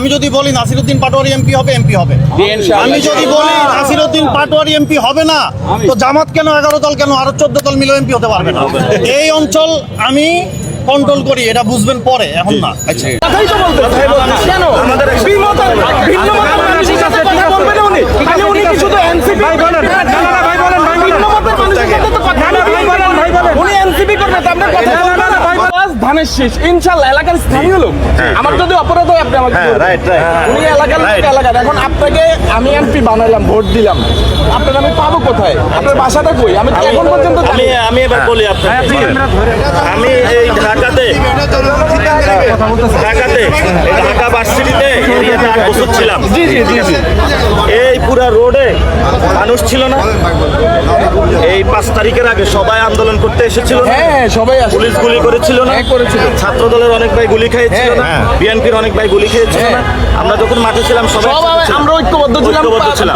আমি যদি বলি নাসিরউদ্দিন পাটোয়ারি এমপি হবে, এমপি হবে। আমি যদি বলি নাসিরউদ্দিন পাটোয়ারি এমপি হবে না, তো জামাত কেন 11 দল কেন আরো 14 দল মিলে এমপি হতে পারবে না। এই অঞ্চল আমি কন্ট্রোল করি, এটা বুঝবেন পরে, এখন না। আচ্ছা, কথাই তো বলতে কেন আমাদের ভিন্ন মতের মানুষের সাথে কথা বলবেন না উনি, খালি উনি কি শুধু এনসিপি ভাই বলেন, না না ভাই বলেন, ভিন্ন মতের মানুষের সাথে তো কথা বলেন, ভাই বলেন উনি এনসিপি করবে তো আমরা কথা বলবো না ভাই বলেন। ধানের শীষ ইনশাআল্লাহ এলাকার স্থানীয় লোক, আমার যদি অপরাধ হয় আপনি আমাকে রাইট রাইট, উনি এলাকার লোক, এলাকার। এখন আপনাকে আমি এমপি বানাইলাম, ভোট দিলাম, আপনার আমি পাবো কোথায়? আপনার বাসাটা কই? আমি তো এখন পর্যন্ত জানি না। আমি এবার বলি আপনাকে, আমি এই ঢাকাতে ঢাকা ভার্সিটিতে 8 বছর ছিলাম। জি জি জি জি এই পুরা রোডে মানুষ ছিল না। এই 5 তারিখের আগে সবাই আন্দোলন করতে এসেছিল না? হ্যাঁ সবাই আসে, পুলিশ গুলি করেছিল না? করেছিল। ছাত্র দলের অনেক ভাই গুলি খেয়েছিল না? বিএনপির অনেক ভাই গুলি খেয়েছিল না? আমরা যখন মাঠে ছিলাম সবাই আমরা ঐক্যবদ্ধ ছিলাম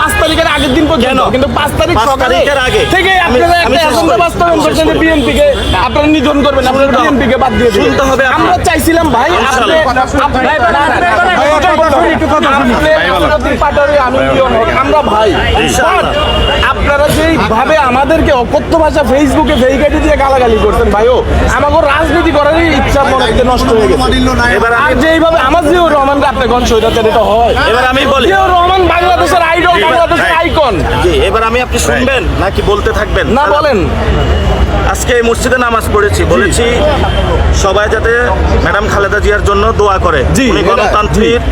5 তারিখের আগের দিন পর্যন্ত, কিন্তু 5 তারিখ 5 সকালে তারিখের আগে থেকে আপনারা একটা এজেন্ডা বাস্তবায়ন করছেন যে বিএনপিকে আপনারা নিধন করবেন, আপনারা বিএনপিকে বাদ দিয়ে দিবেন। শুনতে হবে আমরা চাইছিলাম ভাই আমরা ভাই, আপনারা যেইভাবে আমাদেরকে অকথ্য ভাষা ফেসবুকে ফেইকাটি দিয়ে গালাগালি করতেন ভাইও, আমাকে রাজনীতি করার ইচ্ছা মনে নষ্ট হয়ে গেছে। এবার আর যেইভাবে আমার জিয়াউর রহমানকে আপনি গণ স্বৈরাচার এটা হয়, এবার আমি বলি, জিয়াউর রহমান বাংলাদেশের আইডল, বাংলাদেশের আইকন। জি, এবার আমি আপনি শুনবেন নাকি বলতে থাকবেন? না বলেন। আজকে এই মসজিদে নামাজ পড়েছি, বলেছি সবাই যাতে ম্যাডাম খালেদা জিয়ার জন্য দোয়া করে। জি, উনি গণতান্ত্রিক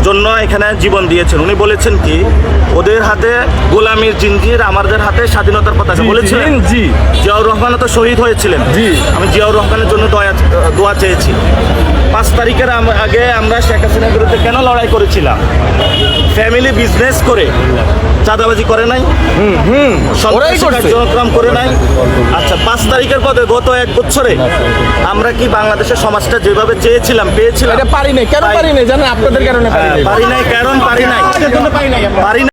জন্য এখানে জীবন দিয়েছেন। উনি বলেছেন কি, ওদের হাতে গোলামীর জিঞ্জির, আমাদের হাতে স্বাধীনতার পতাকা বলেছিলেন। জি জিয়াউর রহমান তো শহীদ হয়েছিলেন। জি। আমি জিয়াউর রহমানের জন্য দোয়া চেয়েছি। 5 তারিখের আগে আমরা শেখ হাসিনার বিরুদ্ধে কেন লড়াই করেছিলাম? ফ্যামিলি বিজনেস করে চাঁদাবাজি করে নাই, সন্ত্রাসী কার্যক্রম করে নাই। আচ্ছা, 5 তারিখের পরে গত 1 বছরে আমরা কি বাংলাদেশের সমাজটা যেভাবে চেয়েছিলাম পেয়েছিলাম? এটা পারি নাই, কেন পারি নাই জানেন? আপনাদের কারণে পারি নাই। পারি নাই, কারণ পারি নাই।